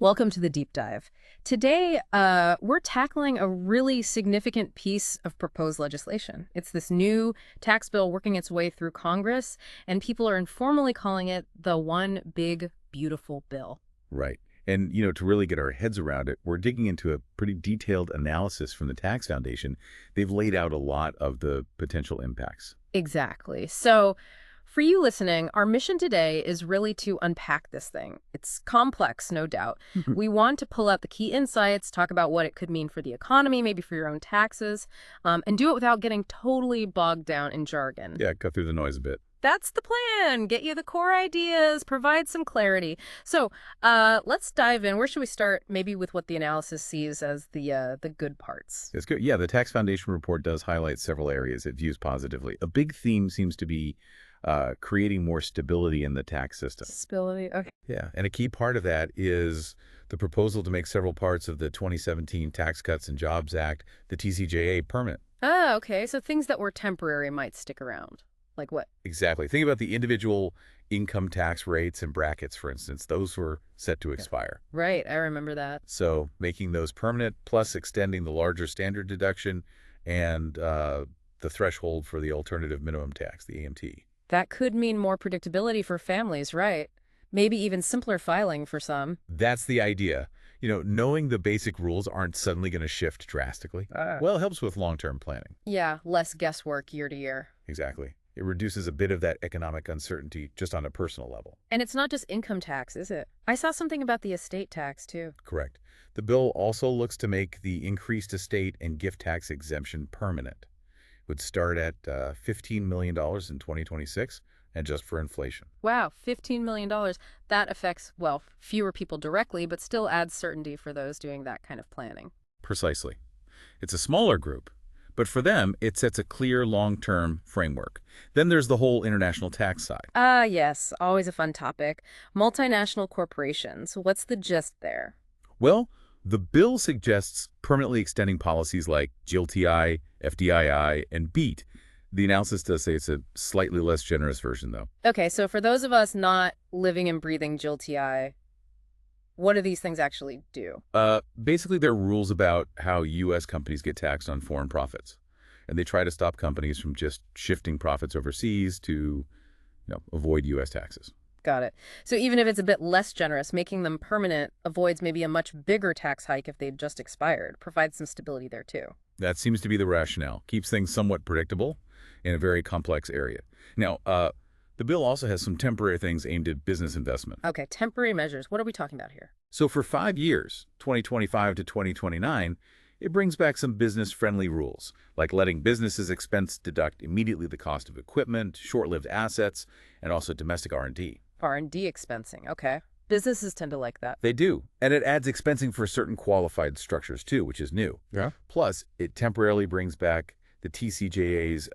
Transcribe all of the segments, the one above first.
Welcome to the deep dive. Today, we're tackling a really significant piece of proposed legislation. It's this new tax bill working its way through Congress, and people are informally calling it the One Big Beautiful Bill. Right. And, to really get our heads around it, we're digging into a pretty detailed analysis from the Tax Foundation. They've laid out a lot of the potential impacts. Exactly. So, for you listening, our mission today is really to unpack this thing. It's complex, no doubt. We want to pull out the key insights, talk about what it could mean for the economy, maybe for your own taxes, and do it without getting totally bogged down in jargon. Yeah, cut through the noise a bit. That's the plan. Get you the core ideas, provide some clarity. So let's dive in. Where should we start? Maybe with what the analysis sees as the good parts. That's good. Yeah, the Tax Foundation report does highlight several areas it views positively. A big theme seems to be creating more stability in the tax system. Stability, okay. Yeah, and a key part of that is the proposal to make several parts of the 2017 Tax Cuts and Jobs Act, the TCJA, permanent. Ah, okay. So things that were temporary might stick around. Like what? Exactly. Think about the individual income tax rates and brackets, for instance. Those were set to expire. Right, I remember that. So making those permanent, plus extending the larger standard deduction and the threshold for the alternative minimum tax, the AMT. That could mean more predictability for families, right? Maybe even simpler filing for some. That's the idea. Knowing the basic rules aren't suddenly going to shift drastically. Well, it helps with long-term planning. Yeah, less guesswork year to year. Exactly. It reduces a bit of that economic uncertainty just on a personal level. And it's not just income tax, is it? I saw something about the estate tax, too. Correct. The bill also looks to make the increased estate and gift tax exemption permanent. It would start at $15 million in 2026, and just for inflation. Wow, $15 million. That affects, well, fewer people directly, but still adds certainty for those doing that kind of planning. Precisely. It's a smaller group, but for them, it sets a clear long-term framework. Then there's the whole international tax side. Ah, yes, always a fun topic. Multinational corporations. What's the gist there? Well, the bill suggests permanently extending policies like GILTI, FDII, and BEAT. The analysis does say it's a slightly less generous version, though. Okay, so for those of us not living and breathing GILTI, what do these things actually do? Basically, they're rules about how U.S. companies get taxed on foreign profits. And they try to stop companies from just shifting profits overseas to avoid U.S. taxes. Got it. So even if it's a bit less generous, making them permanent avoids maybe a much bigger tax hike if they'd just expired. Provides some stability there, too. That seems to be the rationale. Keeps things somewhat predictable in a very complex area. Now, the bill also has some temporary things aimed at business investment. Okay, temporary measures. What are we talking about here? So for 5 years, 2025 to 2029, it brings back some business-friendly rules, like letting businesses expense deduct immediately the cost of equipment, short-lived assets, and also domestic R&D. R&D expensing, okay. Businesses tend to like that. They do. And it adds expensing for certain qualified structures, too, which is new. Yeah. Plus, it temporarily brings back the TCJA's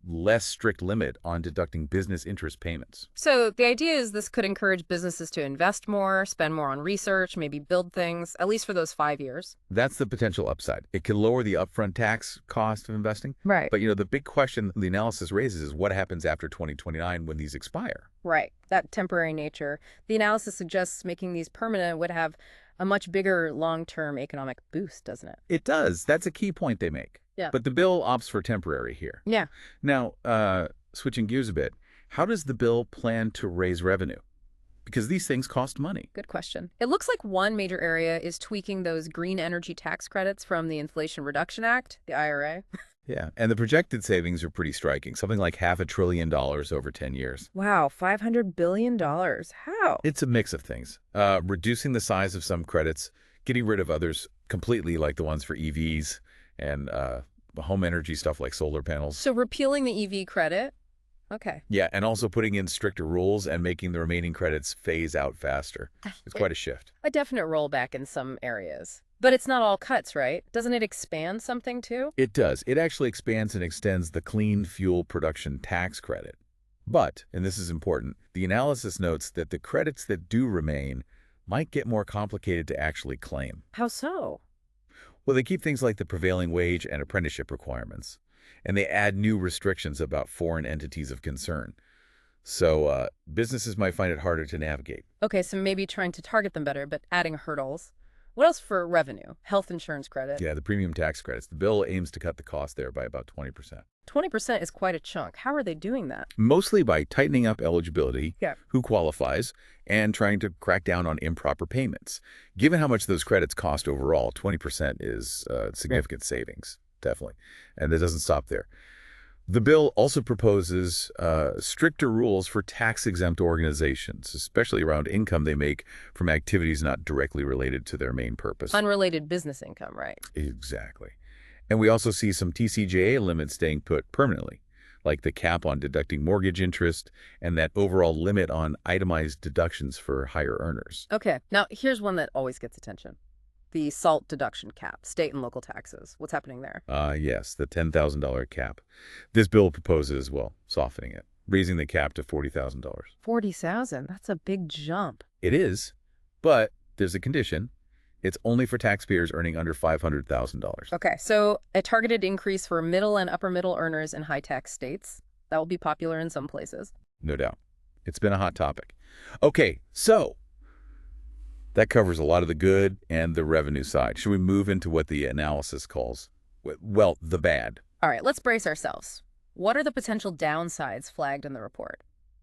less strict limit on deducting business interest payments. So the idea is this could encourage businesses to invest more, spend more on research, maybe build things, at least for those 5 years. That's the potential upside. It can lower the upfront tax cost of investing. Right. But, the big question the analysis raises is what happens after 2029 when these expire? Right. That temporary nature. The analysis suggests making these permanent would have a much bigger long-term economic boost, doesn't it? It does. That's a key point they make. Yeah. But the bill opts for temporary here. Yeah. Now, switching gears a bit, how does the bill plan to raise revenue? Because these things cost money. Good question. It looks like one major area is tweaking those green energy tax credits from the Inflation Reduction Act, the IRA. Yeah, and the projected savings are pretty striking, something like $500 billion over 10 years. Wow, $500 billion. How? It's a mix of things. Reducing the size of some credits, getting rid of others completely, like the ones for EVs, and home energy stuff like solar panels. So repealing the EV credit? Okay. Yeah, and also putting in stricter rules and making the remaining credits phase out faster. It's quite a shift. A definite rollback in some areas. But it's not all cuts, right? Doesn't it expand something too? It does. It actually expands and extends the clean fuel production tax credit. But, and this is important, the analysis notes that the credits that do remain might get more complicated to actually claim. How so? Well, they keep things like the prevailing wage and apprenticeship requirements, and they add new restrictions about foreign entities of concern. So businesses might find it harder to navigate. Okay, so maybe trying to target them better, but adding hurdles. What else for revenue? Health insurance credit. Yeah, the premium tax credits. The bill aims to cut the cost there by about 20%. 20% is quite a chunk. How are they doing that? Mostly by tightening up eligibility, Yeah. who qualifies, and trying to crack down on improper payments. Given how much those credits cost overall, 20% is significant savings, definitely. And it doesn't stop there. The bill also proposes stricter rules for tax-exempt organizations, especially around income they make from activities not directly related to their main purpose. Unrelated business income, right? Exactly. And we also see some TCJA limits staying put permanently, like the cap on deducting mortgage interest and that overall limit on itemized deductions for higher earners. Okay, now here's one that always gets attention. The SALT deduction cap, state and local taxes. What's happening there? Yes, the $10,000 cap. This bill proposes, well, softening it, raising the cap to $40,000. 40,000. That's a big jump. It is, but there's a condition. It's only for taxpayers earning under $500,000. Okay, so a targeted increase for middle and upper middle earners in high-tax states. That will be popular in some places. No doubt. It's been a hot topic. Okay, so that covers a lot of the good and the revenue side. Should we move into what the analysis calls, well, the bad? All right, let's brace ourselves. What are the potential downsides flagged in the report?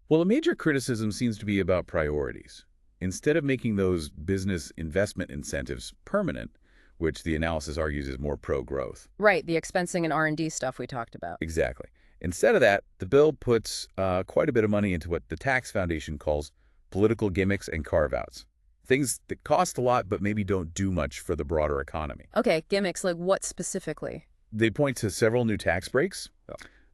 Well, a major criticism seems to be about priorities. Instead of making those business investment incentives permanent, which the analysis argues is more pro-growth. Right, the expensing and R&D stuff we talked about. Exactly. Instead of that, the bill puts quite a bit of money into what the Tax Foundation calls political gimmicks and carve-outs. Things that cost a lot but maybe don't do much for the broader economy. Okay, gimmicks, like what specifically? They point to several new tax breaks,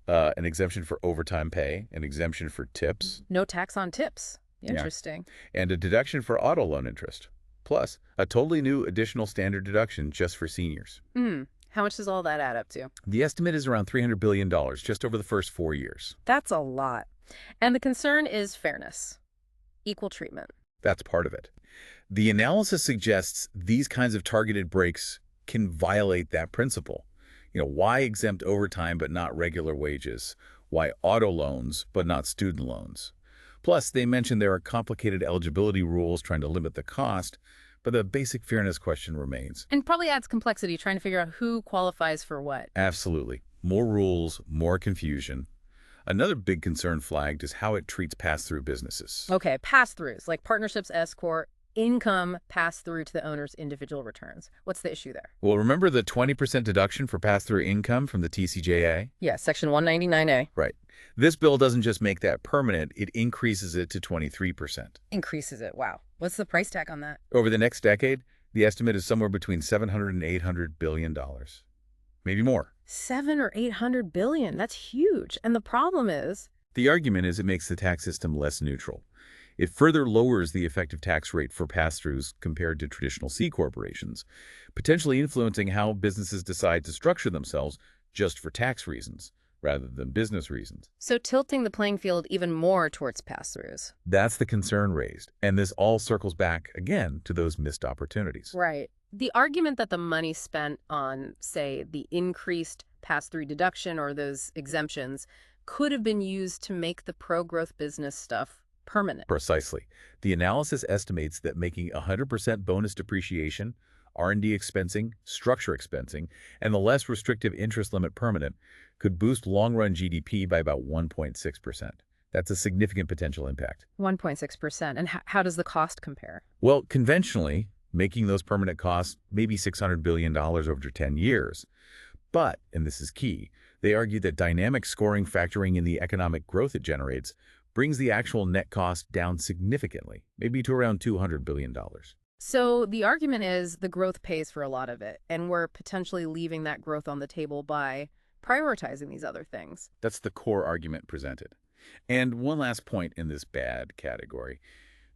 an exemption for overtime pay, an exemption for tips. No tax on tips. Interesting. Yeah. And a deduction for auto loan interest. Plus, a totally new additional standard deduction just for seniors. How much does all that add up to? The estimate is around $300 billion just over the first 4 years. That's a lot. And the concern is fairness, equal treatment. That's part of it. The analysis suggests these kinds of targeted breaks can violate that principle. Why exempt overtime but not regular wages? Why auto loans but not student loans? Plus, they mention there are complicated eligibility rules trying to limit the cost, but the basic fairness question remains. And probably adds complexity trying to figure out who qualifies for what. Absolutely. More rules, more confusion. Another big concern flagged is how it treats pass-through businesses. Okay, pass-throughs, like partnerships, S-corp, income pass through to the owner's individual returns. What's the issue there? Well, remember the 20% deduction for pass-through income from the TCJA? Yeah, Section 199A. Right. This bill doesn't just make that permanent, it increases it to 23%. Increases it. Wow. What's the price tag on that? Over the next decade, the estimate is somewhere between $700 and $800 billion. Maybe more. 700 or 800 billion. That's huge. And the problem is... The argument is it makes the tax system less neutral. It further lowers the effective tax rate for pass-throughs compared to traditional C corporations, potentially influencing how businesses decide to structure themselves just for tax reasons rather than business reasons. So tilting the playing field even more towards pass-throughs. That's the concern raised, and this all circles back again to those missed opportunities. Right. The argument that the money spent on, say, the increased pass-through deduction or those exemptions could have been used to make the pro-growth business stuff permanent. Precisely. The analysis estimates that making 100% bonus depreciation, R&D expensing, structure expensing, and the less restrictive interest limit permanent could boost long-run GDP by about 1.6%. That's a significant potential impact. 1.6%. And how does the cost compare? Well, conventionally, making those permanent costs maybe $600 billion over 10 years. But, and this is key, they argue that dynamic scoring factoring in the economic growth it generates brings the actual net cost down significantly, maybe to around $200 billion. So the argument is the growth pays for a lot of it, and we're potentially leaving that growth on the table by prioritizing these other things. That's the core argument presented. And one last point in this bad category.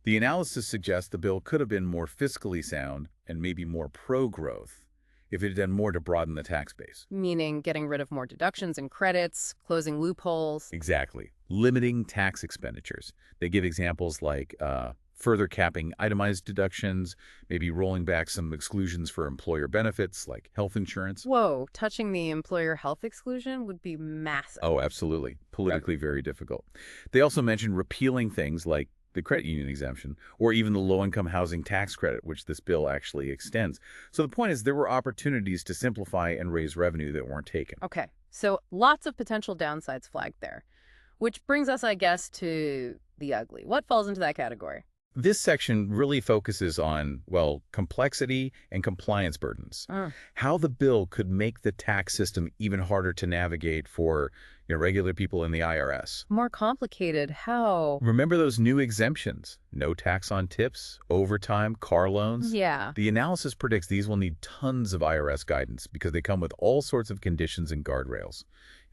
The analysis suggests the bill could have been more fiscally sound and maybe more pro-growth if it had done more to broaden the tax base. Meaning getting rid of more deductions and credits, closing loopholes. Exactly. Limiting tax expenditures. They give examples like further capping itemized deductions, maybe rolling back some exclusions for employer benefits like health insurance. Whoa, touching the employer health exclusion would be massive. Oh, absolutely. Politically very difficult. They also mentioned repealing things like the credit union exemption or even the low-income housing tax credit, which this bill actually extends. So the point is there were opportunities to simplify and raise revenue that weren't taken. Okay, so lots of potential downsides flagged there. Which brings us, I guess, to the ugly. What falls into that category? This section really focuses on, well, complexity and compliance burdens. How the bill could make the tax system even harder to navigate for regular people in the IRS. More complicated. How? Remember those new exemptions? No tax on tips, overtime, car loans? Yeah. The analysis predicts these will need tons of IRS guidance because they come with all sorts of conditions and guardrails.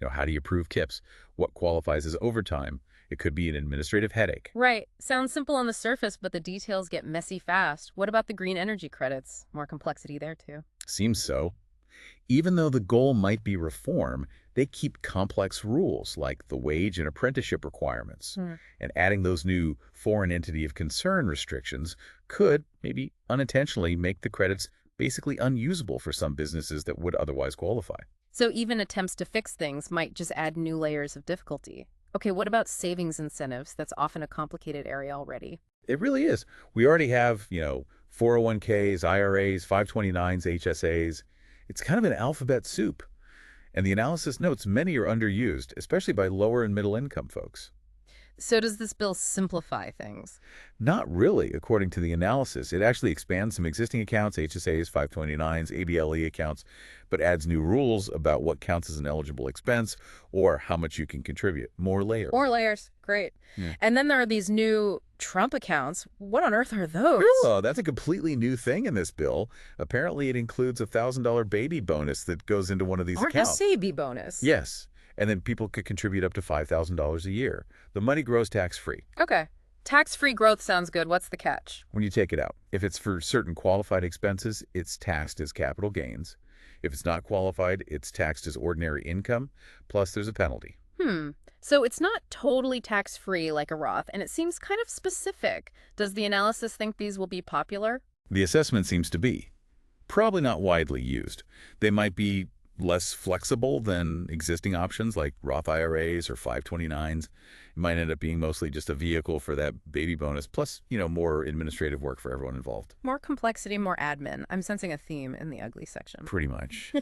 How do you prove tips? What qualifies as overtime? It could be an administrative headache. Right. Sounds simple on the surface, but the details get messy fast. What about the green energy credits? More complexity there, too. Seems so. Even though the goal might be reform, they keep complex rules like the wage and apprenticeship requirements. And adding those new foreign entity of concern restrictions could, maybe unintentionally, make the credits basically unusable for some businesses that would otherwise qualify. So even attempts to fix things might just add new layers of difficulty. Okay, what about savings incentives? That's often a complicated area already. It really is. We already have, 401ks, IRAs, 529s, HSAs. It's kind of an alphabet soup. And the analysis notes many are underused, especially by lower and middle income folks. So does this bill simplify things? Not really, according to the analysis. It actually expands some existing accounts, HSAs, 529s, ABLE accounts, but adds new rules about what counts as an eligible expense or how much you can contribute. More layers. More layers. Great. Yeah. And then there are these new Trump accounts. What on earth are those? Oh, that's a completely new thing in this bill. Apparently, it includes a $1,000 baby bonus that goes into one of these Or accounts. SAB bonus. Yes. And then people could contribute up to $5,000 a year. The money grows tax-free. Okay. Tax-free growth sounds good. What's the catch? When you take it out. If it's for certain qualified expenses, it's taxed as capital gains. If it's not qualified, it's taxed as ordinary income, plus there's a penalty. So it's not totally tax-free like a Roth, and it seems kind of specific. Does the analysis think these will be popular? The assessment seems to be. Probably not widely used. They might be less flexible than existing options like Roth IRAs or 529s. It might end up being mostly just a vehicle for that baby bonus, plus, more administrative work for everyone involved. More complexity, more admin. I'm sensing a theme in the ugly section. Pretty much.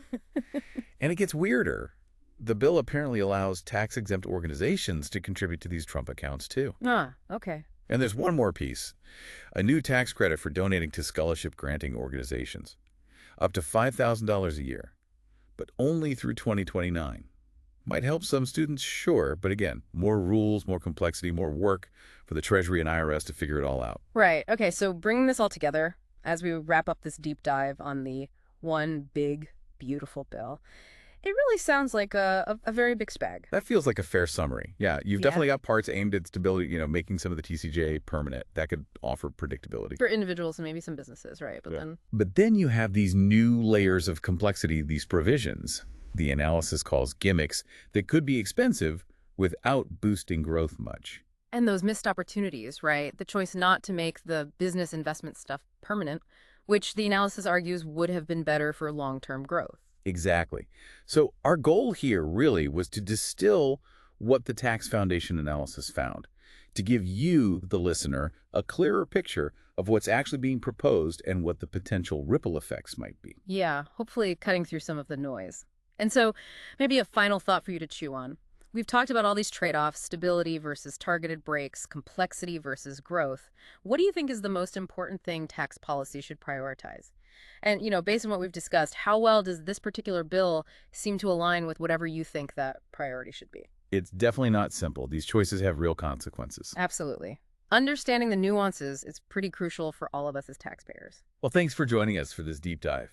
And it gets weirder. The bill apparently allows tax-exempt organizations to contribute to these Trump accounts, too. Okay. And there's one more piece. A new tax credit for donating to scholarship-granting organizations. Up to $5,000 a year. But only through 2029. Might help some students, sure, but again, more rules, more complexity, more work for the Treasury and IRS to figure it all out. Right. Okay, so bringing this all together, as we wrap up this deep dive on the one big, beautiful bill, it really sounds like a very big spag. That feels like a fair summary. Yeah, you've definitely got parts aimed at stability, making some of the TCJA permanent. That could offer predictability. For individuals and maybe some businesses, right? But then you have these new layers of complexity, these provisions, the analysis calls gimmicks, that could be expensive without boosting growth much. And those missed opportunities, right? The choice not to make the business investment stuff permanent, which the analysis argues would have been better for long-term growth. Exactly. So our goal here really was to distill what the Tax Foundation analysis found, to give you, the listener, a clearer picture of what's actually being proposed and what the potential ripple effects might be. Yeah, hopefully cutting through some of the noise. And so maybe a final thought for you to chew on. We've talked about all these trade-offs, stability versus targeted breaks, complexity versus growth. What do you think is the most important thing tax policy should prioritize? And, based on what we've discussed, how well does this particular bill seem to align with whatever you think that priority should be? It's definitely not simple. These choices have real consequences. Absolutely. Understanding the nuances is pretty crucial for all of us as taxpayers. Well, thanks for joining us for this deep dive.